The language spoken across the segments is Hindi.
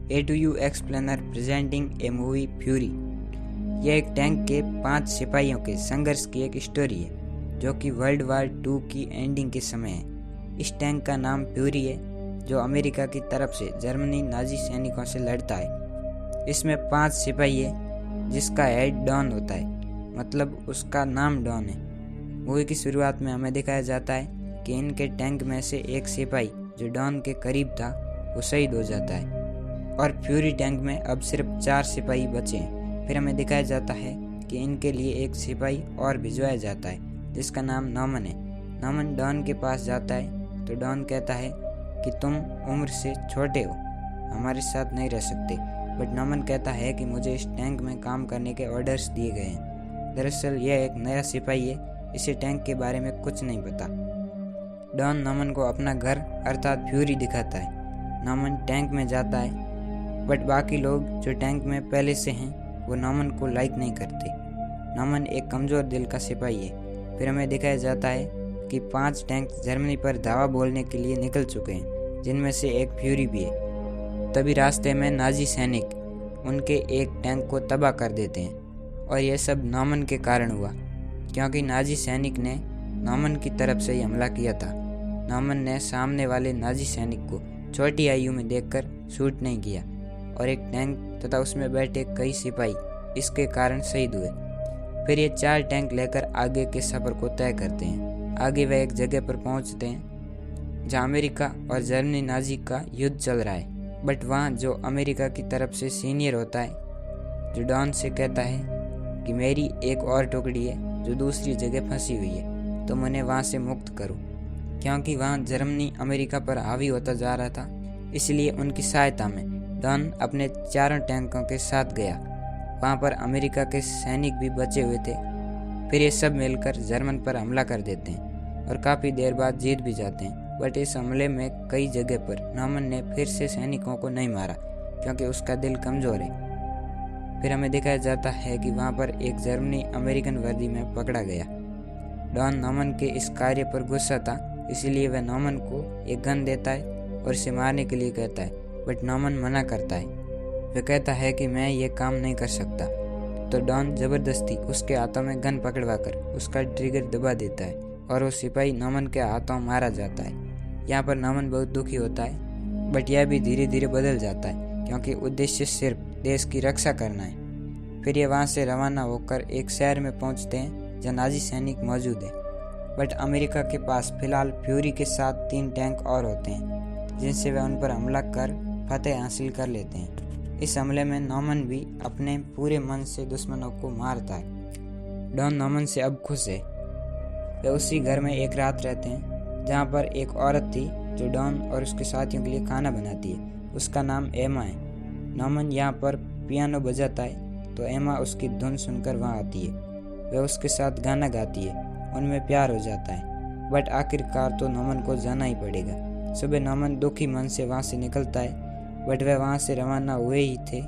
A to you explainer presenting a movie Fury. यह एक टैंक के 5 सिपाहियों के संघर्ष की एक स्टोरी है जो कि वर्ल्ड वार 2 की एंडिंग के समय है। इस टैंक का नाम फ्यूरी है जो अमेरिका की तरफ से जर्मनी नाजी सैनिकों से लड़ता है। इसमें 5 सिपाही है जिसका हेड डॉन होता है, मतलब उसका नाम डॉन है। मूवी की शुरुआत में हमें दिखाया जाता है कि इनके टैंक में से एक सिपाही जो डॉन के करीब था वो शहीद हो जाता है और फ्यूरी टैंक में अब सिर्फ 4 सिपाही बचे हैं। फिर हमें दिखाया जाता है कि इनके लिए एक सिपाही और भिजवाया जाता है जिसका नाम नॉमन है। नॉमन डॉन के पास जाता है तो डॉन कहता है कि तुम उम्र से छोटे हो, हमारे साथ नहीं रह सकते। बट नॉमन कहता है कि मुझे इस टैंक में काम करने के ऑर्डर्स दिए गए हैं। दरअसल यह एक नया सिपाही है, इसे टैंक के बारे में कुछ नहीं पता। डॉन नॉमन को अपना घर अर्थात फ्यूरी दिखाता है। नॉमन टैंक में जाता है बट बाकी लोग जो टैंक में पहले से हैं वो नॉमन को लाइक नहीं करते। नॉमन एक कमज़ोर दिल का सिपाही है। फिर हमें दिखाया जाता है कि 5 टैंक जर्मनी पर धावा बोलने के लिए निकल चुके हैं, जिनमें से एक फ्यूरी भी है। तभी रास्ते में नाजी सैनिक उनके एक टैंक को तबाह कर देते हैं और यह सब नॉमन के कारण हुआ, क्योंकि नाजी सैनिक ने नॉमन की तरफ से ही हमला किया था। नॉमन ने सामने वाले नाजी सैनिक को छोटी आयु में देखकर शूट नहीं किया और एक टैंक तथा उसमें बैठे कई सिपाही इसके कारण शहीद हुए। फिर ये 4 टैंक लेकर आगे के सफ़र को तय करते हैं। आगे वह एक जगह पर पहुंचते हैं जहां अमेरिका और जर्मनी नाजी का युद्ध चल रहा है। बट वहां जो अमेरिका की तरफ से सीनियर होता है जो डॉन से कहता है कि मेरी एक और टुकड़ी है जो दूसरी जगह फंसी हुई है, तो उन्हें वहां से मुक्त करो, क्योंकि वहां जर्मनी अमेरिका पर हावी होता जा रहा था। इसलिए उनकी सहायता में डॉन अपने 4 टैंकों के साथ गया। वहां पर अमेरिका के सैनिक भी बचे हुए थे। फिर ये सब मिलकर जर्मन पर हमला कर देते हैं और काफ़ी देर बाद जीत भी जाते हैं। बट इस हमले में कई जगह पर नॉमन ने फिर से सैनिकों को नहीं मारा क्योंकि उसका दिल कमज़ोर है। फिर हमें दिखाया जाता है कि वहाँ पर एक जर्मनी अमेरिकन वर्दी में पकड़ा गया। डॉन नॉमन के इस कार्य पर गुस्सा था, इसीलिए वह नॉमन को एक गन देता है और इसे मारने के लिए कहता है। बट नॉमन मना करता है। वह कहता है कि मैं ये काम नहीं कर सकता। तो डॉन ज़बरदस्ती उसके हाथों में गन पकड़वाकर उसका ट्रिगर दबा देता है और वो सिपाही नॉमन के हाथों मारा जाता है। यहाँ पर नॉमन बहुत दुखी होता है, बट यह भी धीरे धीरे बदल जाता है क्योंकि उद्देश्य सिर्फ देश की रक्षा करना है। फिर ये वहाँ से रवाना होकर एक शहर में पहुँचते हैं जहाँ नाजी सैनिक मौजूद है। बट अमेरिका के पास फिलहाल फ्यूरी के साथ 3 टैंक और होते हैं जिनसे वह उन पर हमला कर फतेह हासिल कर लेते हैं। इस हमले में नॉमन भी अपने पूरे मन से दुश्मनों को मारता है। डॉन नॉमन से अब खुश है। वे उसी घर में एक रात रहते हैं जहाँ पर एक औरत थी जो डॉन और उसके साथियों के लिए खाना बनाती है। उसका नाम एमा है। नॉमन यहाँ पर पियानो बजाता है तो एमा उसकी धुन सुनकर वहाँ आती है। वह उसके साथ गाना गाती है, उनमें प्यार हो जाता है। बट आखिरकार तो नॉमन को जाना ही पड़ेगा। सुबह नॉमन दुखी मन से वहाँ से निकलता है, बट वह वहाँ से रवाना हुए ही थे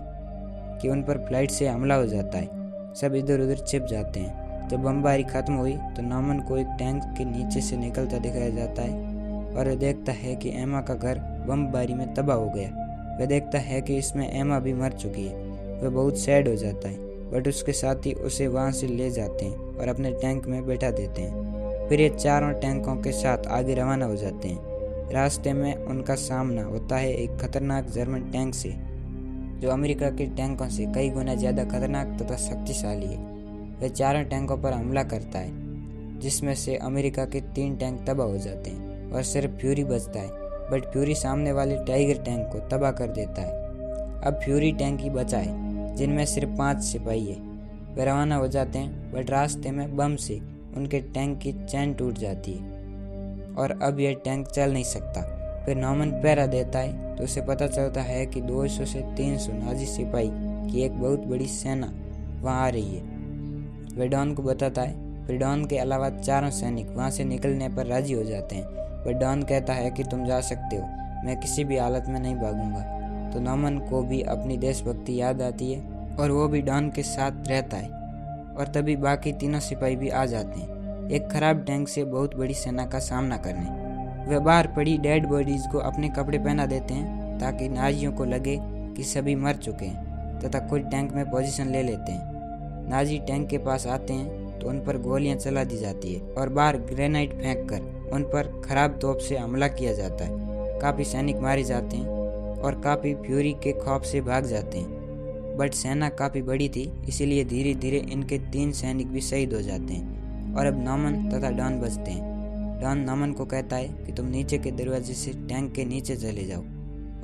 कि उन पर फ्लाइट से हमला हो जाता है। सब इधर उधर छिप जाते हैं। जब बमबारी खत्म हुई तो नॉमन को एक टैंक के नीचे से निकलता दिखाया जाता है और वह देखता है कि एमा का घर बमबारी में तबाह हो गया। वह देखता है कि इसमें एमा भी मर चुकी है। वह बहुत सैड हो जाता है, बट उसके साथी उसे वहाँ से ले जाते हैं और अपने टैंक में बैठा देते हैं। फिर ये 4 टैंकों के साथ आगे रवाना हो जाते हैं। रास्ते में उनका सामना होता है एक खतरनाक जर्मन टैंक से जो अमेरिका के टैंकों से कई गुना ज़्यादा खतरनाक तथा शक्तिशाली है। वह 4 टैंकों पर हमला करता है जिसमें से अमेरिका के 3 टैंक तबाह हो जाते हैं और सिर्फ फ्यूरी बचता है। बट फ्यूरी सामने वाले टाइगर टैंक को तबाह कर देता है। अब फ्यूरी टैंक ही बचा है जिनमें सिर्फ 5 सिपाही है। वे रवाना हो जाते हैं, बट रास्ते में बम से उनके टैंक की चैन टूट जाती है और अब यह टैंक चल नहीं सकता। फिर नॉमन पहरा देता है तो उसे पता चलता है कि 200 से 300 नाजी सिपाही की एक बहुत बड़ी सेना वहाँ आ रही है। वह डॉन को बताता है। फिर डॉन के अलावा 4 सैनिक वहाँ से निकलने पर राजी हो जाते हैं। वह डॉन कहता है कि तुम जा सकते हो, मैं किसी भी हालत में नहीं भागूंगा। तो नॉमन को भी अपनी देशभक्ति याद आती है और वो भी डॉन के साथ रहता है। और तभी बाकी तीनों सिपाही भी आ जाते हैं एक खराब टैंक से बहुत बड़ी सेना का सामना करने। वे बाहर पड़ी डेड बॉडीज को अपने कपड़े पहना देते हैं ताकि नाजियों को लगे कि सभी मर चुके हैं तथा कुछ टैंक में पोजीशन ले लेते हैं। नाजी टैंक के पास आते हैं तो उन पर गोलियां चला दी जाती है और बाहर ग्रेनाइड फेंककर उन पर खराब तोप से हमला किया जाता है। काफ़ी सैनिक मारे जाते हैं और काफ़ी फ्यूरी के खौफ से भाग जाते हैं। बट सेना काफ़ी बड़ी थी, इसीलिए धीरे धीरे इनके 3 सैनिक भी शहीद हो जाते हैं और अब नॉमन तथा डॉन बचते हैं। डॉन नॉमन को कहता है कि तुम नीचे के दरवाजे से टैंक के नीचे चले जाओ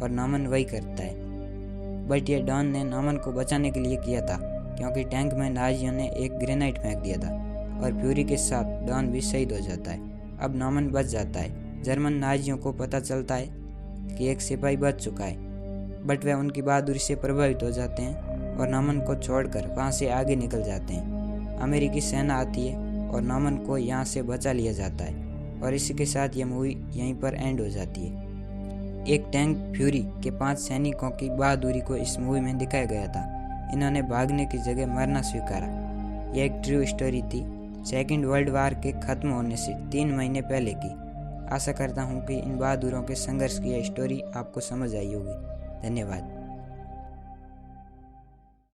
और नॉमन वही करता है। बट ये डॉन ने नॉमन को बचाने के लिए किया था, क्योंकि टैंक में नाजियों ने एक ग्रेनाइड फेंक दिया था और फ्यूरी के साथ डॉन भी शहीद हो जाता है। अब नॉमन बच जाता है। जर्मन नाजियों को पता चलता है कि एक सिपाही बच चुका है, बट वे उनकी बहादुरी से प्रभावित हो जाते हैं और नॉमन को छोड़कर वहाँ से आगे निकल जाते हैं। अमेरिकी सेना आती है और नॉमन को यहाँ से बचा लिया जाता है और इसी के साथ ये मूवी यहीं पर एंड हो जाती है। एक टैंक फ्यूरी के 5 सैनिकों की बहादुरी को इस मूवी में दिखाया गया था। इन्होंने भागने की जगह मरना स्वीकारा। यह एक ट्रू स्टोरी थी, सेकेंड वर्ल्ड वार के ख़त्म होने से 3 महीने पहले की। आशा करता हूँ कि इन बहादुरों के संघर्ष की यह स्टोरी आपको समझ आई होगी। धन्यवाद।